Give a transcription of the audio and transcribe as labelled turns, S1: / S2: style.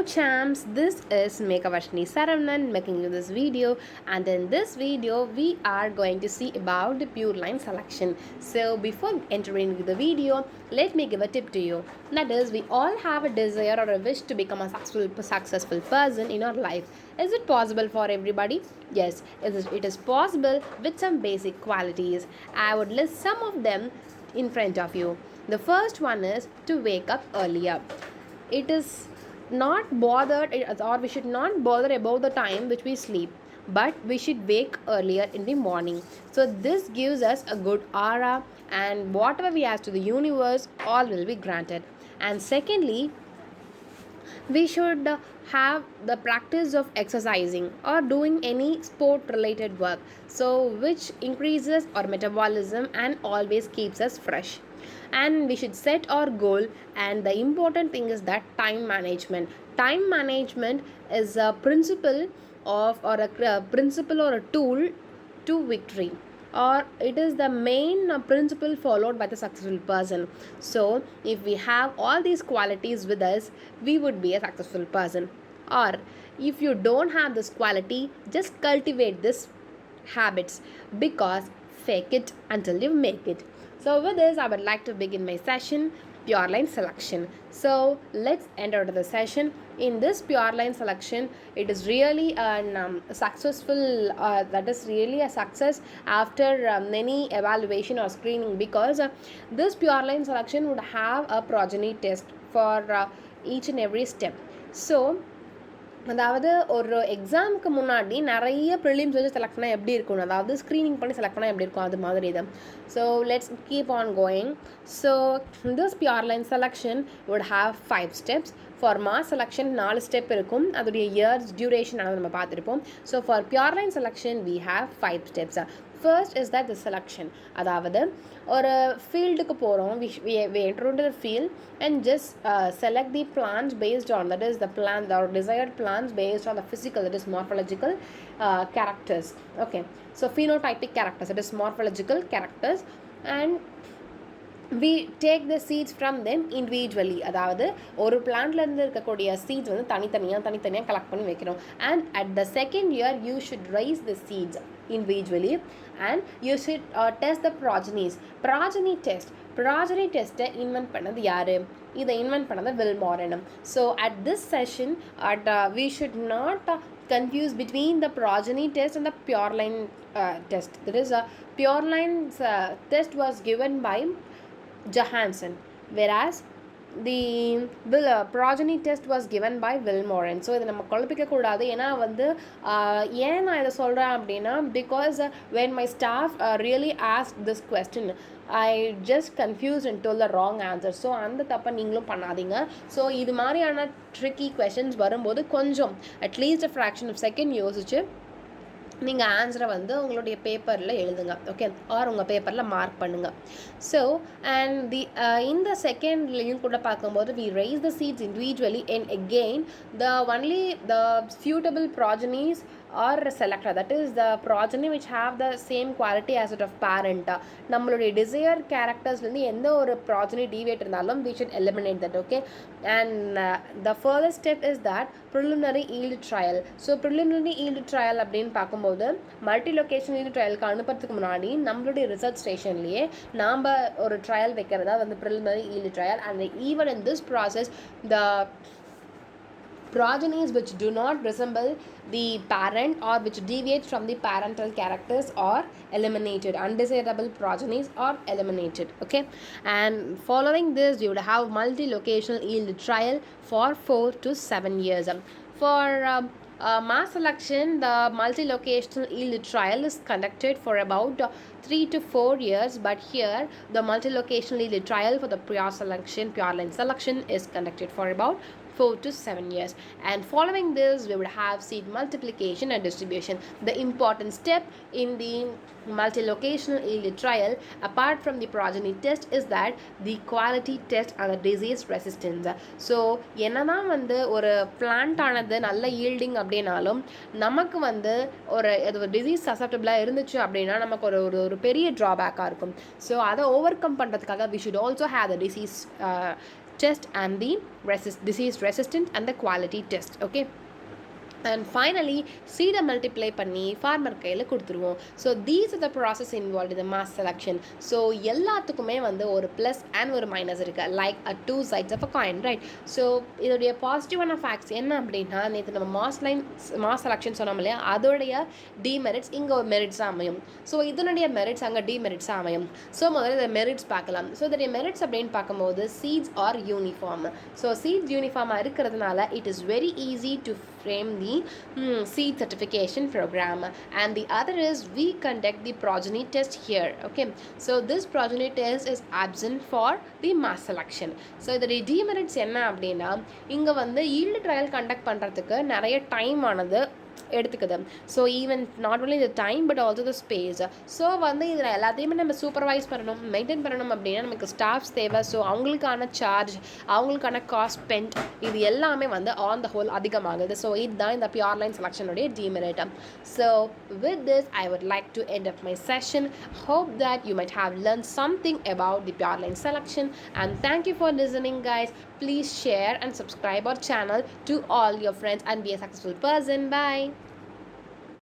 S1: Champs, this is Mekavashni Saravanan making you this video, and in this video we are going to see about the Pureline Selection. So before entering into the video, let me give a tip to you. That is, we all have a desire or a wish to become a successful person in our life. Is it possible for everybody? Yes, it is possible with some basic qualities. I would list some of them in front of you. The first one is to wake up earlier. It is not bothered, or we should not bother about the time which we sleep, but we should wake earlier in the morning. So this gives us a good aura, and whatever we ask to the universe, all will be granted. And secondly, we should have the practice of exercising or doing any sport related work, so which increases our metabolism and always keeps us fresh. And we should set our goal, and the important thing is that time management is a principle of, or a principle or a tool to victory, or it is the main principle followed by the successful person. So if we have all these qualities with us, we would be a successful person. Or if you don't have this quality, just cultivate this habits, because fake it until you make it. So with this, I would like to begin my session, Pureline Selection. So let's enter the session. In this Pureline Selection, it is really an successful, that is really a success after many evaluation or screening, because this Pureline Selection would have a progeny test for each and every step. So அதாவது ஒரு எக்ஸாமுக்கு முன்னாடி நிறைய prelims வச்சு select பண்ணால் எப்படி இருக்கணும், அதாவது ஸ்க்ரீனிங் பண்ணி செலக்ட் பண்ணால் எப்படி இருக்கும், அது மாதிரி இது. So let's keep on going. So this Pureline Selection would have 5 steps. For mass selection 4 step இருக்கும், அதோடைய இயர்ஸ் டியூரேஷன் நம்ம பார்த்துருப்போம். So for Pureline Selection we have 5 steps. First is that the selection, அதாவது ஒரு ஃபீல்டுக்கு போகிறோம், we enter into the field and just select the plants based on, that is the plant or desired plants based on the physical, that is morphological characters. Okay, so phenotypic characters, that is morphological characters, and we take the seeds from them individually. அதாவது ஒரு பிளான்ட்லேருந்து இருக்கக்கூடிய seeds வந்து தனித்தனியாக collect பண்ணி வைக்கிறோம். And at the second year you should raise the seeds individually, and you should test the progeny test invent பண்ணது யாரு? இதை இன்வென்ட் பண்ணது Vilmorin. So at this session we should not confuse between the progeny test and the Pureline test. That is, Pureline's test was given by Johansson, whereas the progeny test was given by Wilmoren. So இதை நம்ம குழப்பிக்கக்கூடாது. ஏன்னா வந்து ஏன் நான் இதை சொல்கிறேன் அப்படின்னா, because when my staff really asked this question, I just confused and told the wrong answer. So அந்த தப்பை நீங்களும் பண்ணாதீங்க. ஸோ இது மாதிரியான ட்ரிக்கி கொஸ்டின்ஸ் வரும்போது கொஞ்சம் at least a fraction of second யோசிச்சு நீங்கள் ஆன்சரை வந்து உங்களுடைய பேப்பரில் எழுதுங்க. ஓகே, ஆர் உங்கள் பேப்பரில் மார்க் பண்ணுங்கள். ஸோ அண்ட் தி இந்த செகண்ட்லையும் கூட பார்க்கும்போது we raise the seeds individually, and again the suitable progenies are selected, that is the progeny which have the same quality as that of parent. நம்மளுடைய desired charactersலேருந்து எந்த ஒரு progeny deviate இருந்தாலும் we should eliminate that. Okay, and the further step is that preliminary yield trial. So preliminary yield trial அப்படின்னு பார்க்கும்போது multi location yield trialக்கு அனுப்புறதுக்கு முன்னாடி நம்மளுடைய research ஸ்டேஷன்லேயே நாம் ஒரு ட்ரையல் வைக்கிறதா வந்து preliminary yield trial. And even in this process, the progenies which do not resemble the parent or which deviate from the parental characters are eliminated. Undesirable progenies are eliminated. Okay, and following this you would have multi-locational yield trial for 4 to 7 years. For mass selection, the multi-locational yield trial is conducted for about 3 to 4 years, but here the multi-locational yield trial for the Pureline Selection is conducted for about 4 to 7 years. And following this we would have seed multiplication and distribution. The important step in the multi-locational yield trial, apart from the progeny test, is that the quality test and the disease resistance. So என்னதான் வந்து ஒரு plant ஆனது நல்ல yielding அப்படின்னாலும் நமக்கு வந்து ஒரு disease சசப்டபிளாக இருந்துச்சு அப்படின்னா நமக்கு ஒரு பெரிய ட்ராபேக்காக இருக்கும். ஸோ அதை ஓவர் கம் பண்ணுறதுக்காக we should also have the disease test and the disease resistant and the quality test. Okay, and finally சீடை மல்டிப்ளை பண்ணி ஃபார்மர் கையில் கொடுத்துருவோம். So these are the process involve இந்த மாஸ் செலெக்ஷன். ஸோ எல்லாத்துக்குமே வந்து ஒரு plus and ஒரு minus இருக்குது, like a two sides of a coin, right? So இதோடைய பாசிட்டிவான ஃபேக்ட்ஸ் என்ன அப்படின்னா, நேற்று நம்ம மாஸ் செலெக்ஷன் சொன்னோம் இல்லையா, அதோடைய டிமெரிட்ஸ் இங்கே ஒரு மெரிட்ஸாக அமையும். ஸோ இதனுடைய மெரிட்ஸ் அங்கே டிமெரிட்ஸாக அமையும். ஸோ முதல்ல இந்த மெரிட்ஸ் பார்க்கலாம். ஸோ இதோடைய மெரிட்ஸ் அப்படின்னு பார்க்கும்போது seeds are uniform. So seeds யூனிஃபார்மாக இருக்கிறதுனால it is very easy to frame the seed certification program. And the other is we conduct the progeny test here. Okay, so this progeny test is absent for the mass selection. So the demerits enna அப்படின்னா, இங்கே வந்து yield trial conduct பண்ணுறதுக்கு நிறைய time ஆனது எடுத்துக்குது. So even not only the time but also the space. So வந்து இதில் எல்லாத்தையுமே நம்ம சூப்பர்வைஸ் பண்ணணும், மெயின்டைன் பண்ணணும் அப்படின்னா நமக்கு ஸ்டாஃப்ஸ் தேவை. ஸோ அவங்களுக்கான சார்ஜ், அவங்களுக்கான காஸ்ட் ஸ்பெண்ட், இது எல்லாமே வந்து ஆன் த ஹோல் அதிகமாகுது. ஸோ இதுதான் இந்த Pureline செலெக்ஷனுடைய demerit. So with this I would like to end up my session. Hope that you might have learn something about the Pureline selection, and thank you for listening, guys. Please share and subscribe our channel to all your friends and be a successful person. Bye.